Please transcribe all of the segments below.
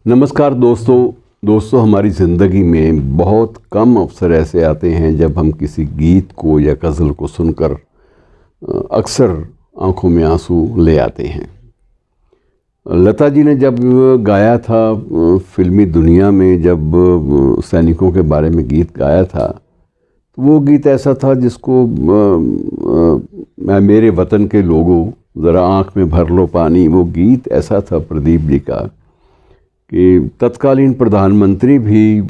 नमस्कार दोस्तों हमारी ज़िंदगी में बहुत कम अवसर ऐसे आते हैं जब हम किसी गीत को या गज़ल को सुनकर अक्सर आंखों में आंसू ले आते हैं। लता जी ने जब गाया था फिल्मी दुनिया में, जब सैनिकों के बारे में गीत गाया था, तो वो गीत ऐसा था जिसको मैं मेरे वतन के लोगों ज़रा आँख में भर लो पानी, वो गीत ऐसा था प्रदीप जी का कि तत्कालीन प्रधानमंत्री भी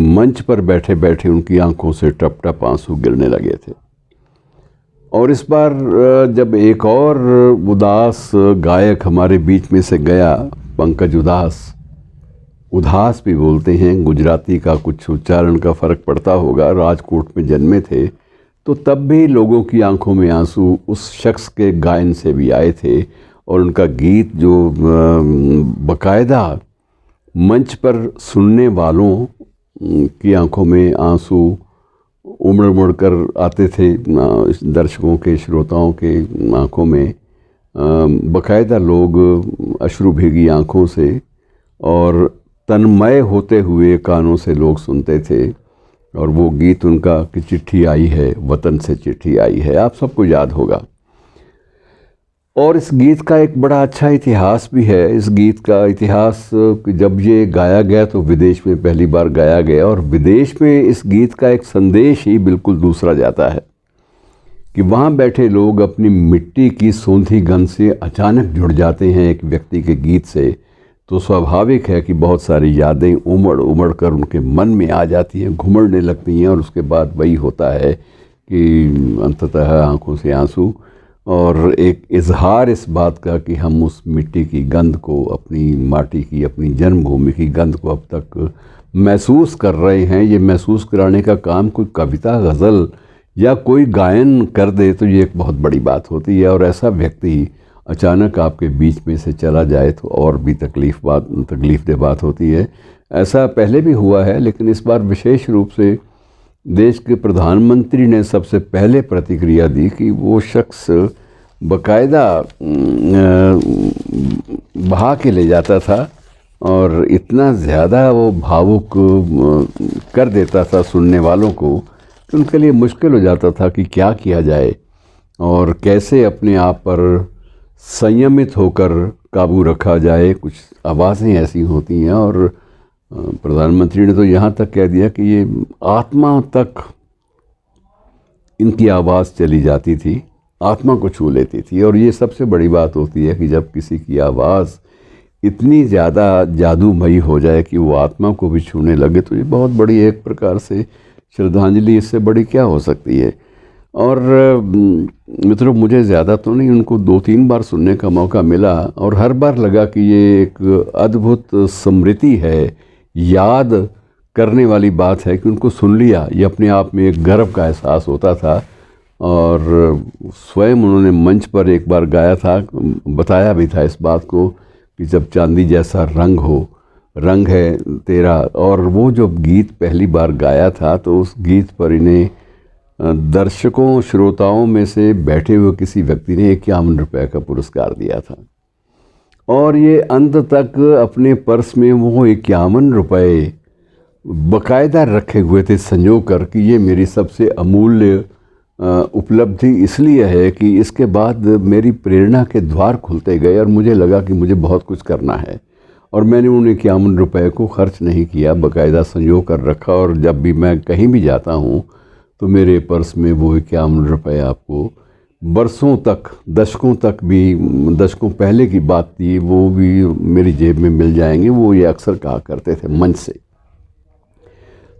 मंच पर बैठे बैठे उनकी आंखों से टप टप आंसू गिरने लगे थे। और इस बार जब एक और उदास गायक हमारे बीच में से गया, पंकज उदास भी बोलते हैं, गुजराती का कुछ उच्चारण का फ़र्क पड़ता होगा, राजकोट में जन्मे थे, तो तब भी लोगों की आंखों में आंसू उस शख्स के गायन से भी आए थे। और उनका गीत जो बाकायदा मंच पर सुनने वालों की आंखों में आंसू उमड़ उमड़ कर आते थे, दर्शकों के, श्रोताओं के आंखों में बाकायदा लोग अश्रु भीगी आंखों से और तन्मय होते हुए कानों से लोग सुनते थे। और वो गीत उनका कि चिट्ठी आई है, वतन से चिट्ठी आई है, आप सबको याद होगा। और इस गीत का एक बड़ा अच्छा इतिहास भी है। इस गीत का इतिहास, जब ये गाया गया तो विदेश में पहली बार गाया गया, और विदेश में इस गीत का एक संदेश ही बिल्कुल दूसरा जाता है कि वहाँ बैठे लोग अपनी मिट्टी की सोंधी गंध से अचानक जुड़ जाते हैं एक व्यक्ति के गीत से, तो स्वाभाविक है कि बहुत सारी यादें उमड़ उमड़ कर उनके मन में आ जाती हैं, घुमड़ने लगती हैं, और उसके बाद वही होता है कि अंततः आंखों से आंसू और एक इजहार इस बात का कि हम उस मिट्टी की गंध को, अपनी माटी की, अपनी जन्मभूमि की गंध को अब तक महसूस कर रहे हैं। ये महसूस कराने का काम कोई कविता, गज़ल या कोई गायन कर दे तो ये एक बहुत बड़ी बात होती है, और ऐसा व्यक्ति अचानक आपके बीच में से चला जाए तो और भी तकलीफ़देह बात होती है। ऐसा पहले भी हुआ है, लेकिन इस बार विशेष रूप से देश के प्रधानमंत्री ने सबसे पहले प्रतिक्रिया दी कि वो शख्स बाकायदा बहा के ले जाता था और इतना ज़्यादा वो भावुक कर देता था सुनने वालों को कि उनके लिए मुश्किल हो जाता था कि क्या किया जाए और कैसे अपने आप पर संयमित होकर काबू रखा जाए। कुछ आवाज़ें ऐसी होती हैं, और प्रधानमंत्री ने तो यहाँ तक कह दिया कि ये आत्मा तक इनकी आवाज़ चली जाती थी, आत्मा को छू लेती थी। और ये सबसे बड़ी बात होती है कि जब किसी की आवाज़ इतनी ज़्यादा जादूमयी हो जाए कि वो आत्मा को भी छूने लगे, तो ये बहुत बड़ी एक प्रकार से श्रद्धांजलि, इससे बड़ी क्या हो सकती है। और मित्रों, मुझे ज़्यादा तो नहीं, उनको 2-3 बार सुनने का मौका मिला, और हर बार लगा कि ये एक अद्भुत स्मृति है, याद करने वाली बात है कि उनको सुन लिया। ये अपने आप में एक गर्व का एहसास होता था। और स्वयं उन्होंने मंच पर एक बार गाया था, बताया भी था इस बात को कि जब चांदी जैसा रंग हो, रंग है तेरा। और वो जो गीत पहली बार गाया था, तो उस गीत पर इन्हें दर्शकों, श्रोताओं में से बैठे हुए किसी व्यक्ति ने 51 रुपये का पुरस्कार दिया था। और ये अंत तक अपने पर्स में वो 51 रुपये बाकायदा रखे हुए थे संजो कर कि ये मेरी सबसे अमूल्य उपलब्धि इसलिए है कि इसके बाद मेरी प्रेरणा के द्वार खुलते गए और मुझे लगा कि मुझे बहुत कुछ करना है। और मैंने उन 51 रुपये को खर्च नहीं किया, बाकायदा संजो कर रखा। और जब भी मैं कहीं भी जाता हूँ तो मेरे पर्स में वो 51 रुपये आपको बरसों तक, दशकों तक भी, दशकों पहले की बात थी, वो भी मेरी जेब में मिल जाएंगे। वो ये अक्सर कहा करते थे मंच से।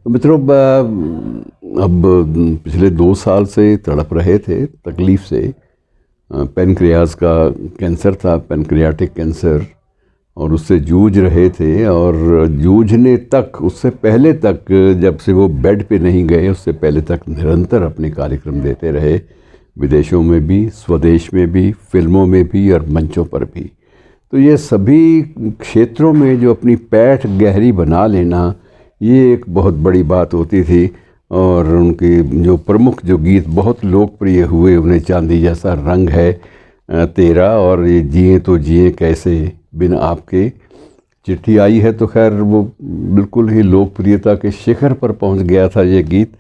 तो मित्रों, अब पिछले 2 साल से तड़प रहे थे तकलीफ़ से। पेनक्रियाज का कैंसर था, पेनक्रियाटिक कैंसर, और उससे जूझ रहे थे। और जूझने तक, उससे पहले तक, जब से वो बेड पे नहीं गए, उससे पहले तक निरंतर अपने कार्यक्रम देते रहे, विदेशों में भी, स्वदेश में भी, फिल्मों में भी और मंचों पर भी। तो ये सभी क्षेत्रों में जो अपनी पैठ गहरी बना लेना, ये एक बहुत बड़ी बात होती थी। और उनके जो प्रमुख जो गीत बहुत लोकप्रिय हुए, उन्हें चांदी जैसा रंग है तेरा, और ये जिए तो जिए कैसे बिन आपके, चिट्ठी आई है तो खैर वो बिल्कुल ही लोकप्रियता के शिखर पर पहुंच गया था ये गीत।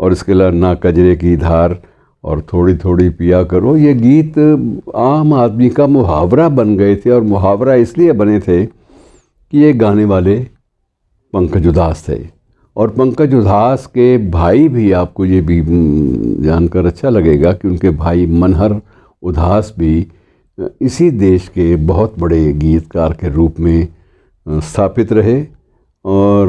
और इसके अलावा ना कजरे की धार और थोड़ी थोड़ी पिया करो, ये गीत आम आदमी का मुहावरा बन गए थे। और मुहावरा इसलिए बने थे कि ये गाने वाले पंकज उधास थे। और पंकज उधास के भाई भी, आपको ये भी जानकर अच्छा लगेगा कि उनके भाई मनहर उधास भी इसी देश के बहुत बड़े गीतकार के रूप में स्थापित रहे। और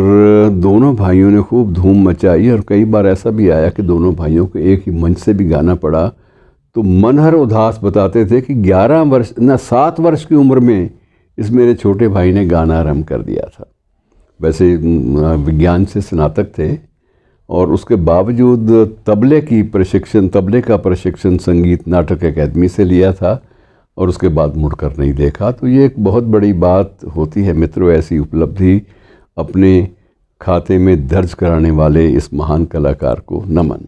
दोनों भाइयों ने खूब धूम मचाई और कई बार ऐसा भी आया कि दोनों भाइयों को एक ही मंच से भी गाना पड़ा। तो मनहर उधास बताते थे कि 7 वर्ष की उम्र में इस मेरे छोटे भाई ने गाना आरंभ कर दिया था। वैसे विज्ञान से स्नातक थे और उसके बावजूद तबले का प्रशिक्षण संगीत नाटक अकादमी से लिया था और उसके बाद मुड़कर नहीं देखा। तो ये एक बहुत बड़ी बात होती है मित्रों, ऐसी उपलब्धि अपने खाते में दर्ज कराने वाले इस महान कलाकार को नमन।